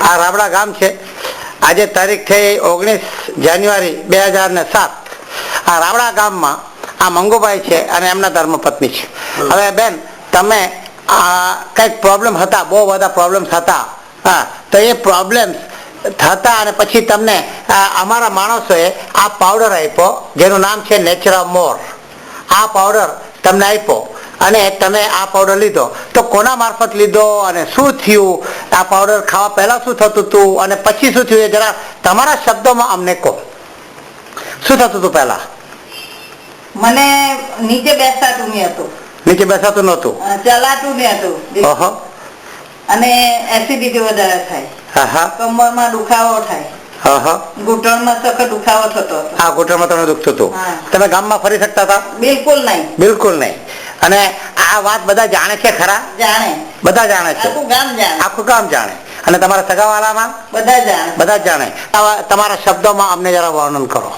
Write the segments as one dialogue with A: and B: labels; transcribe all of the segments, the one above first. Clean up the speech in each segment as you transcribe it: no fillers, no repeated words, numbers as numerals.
A: આ રાબડા ગામ છે. આજે તારીખ થઈ 19 જાન્યુઆરી 2007. આ રાબડા ગામમાં આ મંગુભાઈ છે અને એમના ધર્મપત્ની છે. હવે બેન, તમે કંઈક પ્રોબ્લેમ હતા, બહુ બધા પ્રોબ્લેમ્સ હતા. હા, તો એ પ્રોબ્લેમ્સ થતા અને પછી તમને અમારા માણસોએ આ પાવડર આપ્યો જેનું નામ છે નેચરામોર. આ પાવડર તમને આપ્યો અને તમે આ પાવડર લીધો. તો કોના મારફત લીધો અને શું થયું? આ પાવડર ખાવા પહેલા શું થતું હતું અને પછી શું થયું? એ જરા તમારા શબ્દોમાં અમને કહો. શું થતું હતું પહેલા?
B: મને નીચે બેસાતું નહીં હતું.
A: નીચે બેસાતું નહોતું,
B: ચલાતું નહીં હતું.
A: ઓહો.
B: અને એસિડિટી વધારે થાય.
A: હા હા.
B: કમરમાં દુખાવો થાય.
A: હા હા.
B: ઘૂંટણમાં સખત દુખાવો થતો હતો.
A: આ ઘૂંટણમાં તમને દુખતું હતું. તમે ગામમાં ફરી શકતા હતા?
B: બિલકુલ નહીં.
A: બિલકુલ નહીં. અને આ વાત બધા જાણે છે ખરા?
B: જાણે.
A: બધા જાણે છે.
B: આખું ગામ જાણે.
A: આખું ગામ જાણે. અને તમારા સગાવાલામાં
B: બધા જાણે.
A: બધા જ જાણે. તમારા શબ્દોમાં અમને જરા વર્ણન કરો.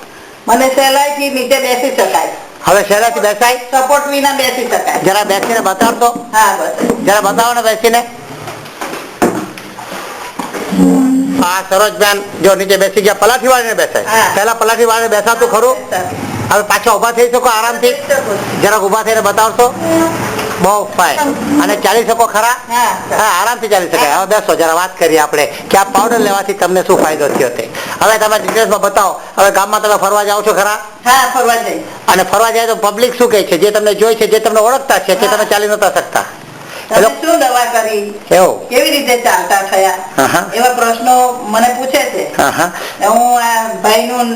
B: મને સહેલાઈથી નીચે બેસી શકાય.
A: હવે સહેલાઈથી બેસાય?
B: સપોર્ટ વિના બેસી શકાય.
A: જરા બેસીને બતાવતો.
B: હા, બસ.
A: જરા બતાવો ને બેસીને. હા, સરોજબેન જો નીચે બેસી ગયા. પલાઠી વાળીને બેસાય. પહેલા પલાઠી વાળીને બેસાતું ખરું? હવે પાછા ઉભા થઈ શકો આરામથી? જરાક ઉભા થઈને બતાવશો? બહુ ફાઇન. અને ચાલી શકો ખરા? હા, આરામથી ચાલી શકાય. હવે બેસો, જરા વાત કરીએ આપણે કે આ પાવડર લેવાથી તમને શું ફાયદો થયો તે. હવે તમે ડિટેલ્સમાં બતાવો. હવે ગામમાં તમે ફરવા જાઓ છો ખરા?
B: હા, ફરવા જઈ.
A: અને ફરવા જાય તો પબ્લિક શું કહે છે? જે તમને જોઈ છે, જે તમને ઓળખતા છે, તે તમે ચાલી નતા શકતા.
B: શું દવા કરી,
A: એવું
B: કેવી રીતે ચાલતા થયા, એવા પ્રશ્નો મને પૂછે છે. હું આ ભાઈનું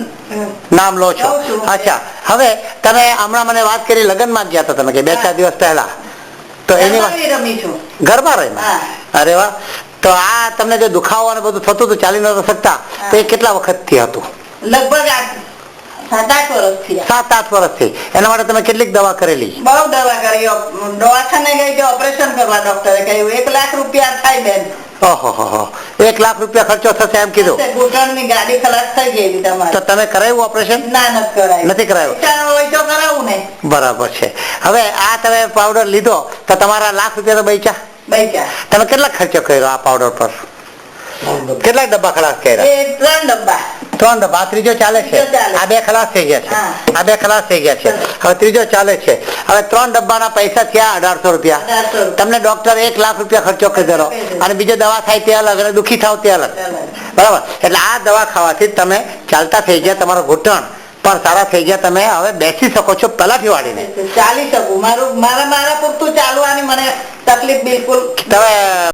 A: નામ લો છો? અચ્છા. હવે તમે હમણાં મને વાત કરી લગ્નમાં ગયા હતા તમે કે 2-4 દિવસ પહેલા, તો એની વાત
B: રમી છું.
A: ઘરમાં રમ્યા? અરે વાહ. તો આ તમને જે દુખાવો અને બધું થતું હતું, ચાલી નતા શકતા, તો એ કેટલા વખતથી હતું?
B: લગભગ 7-8 વર્ષથી.
A: 7-8 વર્ષથી. એના માટે તમે કેટલીક દવા કરેલી?
B: બહુ દવા કરી. દવાખાને ગઈ તો ઓપરેશન કરવા ડોક્ટરે કહ્યું 1 લાખ રૂપિયા થાય બેન.
A: ઓહો, 1 લાખ રૂપિયા ખર્ચો થશે એમ કીધું?
B: ઘૂંટણની ગાડી ખલાસ થઈ ગઈ તમારી.
A: તો તમે કરાવ્યું ઓપરેશન?
B: ના, નથી કરાવ્યું.
A: નથી કરાવ્યું?
B: હોય તો કરાવું ને.
A: બરાબર છે. હવે આ તમે પાવડર લીધો તો તમારા લાખ રૂપિયા તો બચ્યા. તમે કેટલા ખર્ચો કર્યો આ પાવડર પર? કેટલા ડબ્બા ખલાસ કર્યા?
B: 3 ડબ્બા.
A: 3 ડબ્બા. આ ત્રીજો ચાલે છે. આ 2 ખલાસ થઈ ગયા છે. આ 2 ખલાસ થઈ ગયા છે. હવે ત્રીજો ચાલે છે. હવે 3 ડબ્બાના પૈસા થયા 1800 રૂપિયા. તમને ડોક્ટર 1 લાખ રૂપિયા ખર્ચો કર્યો અને બીજો દવા થાય તે અલગ અને દુખી થાવ તે અલગ. બરાબર. એટલે આ દવા ખાવાથી તમે ચાલતા થઈ ગયા, તમારો ઘૂંટણ પણ સારા થઈ ગયા, તમે હવે બેસી શકો છો પલાઠી વાળીને.
B: ચાલી શકું. મારા પૂરતું ચાલવાની મને તકલીફ બિલકુલ.
A: તમે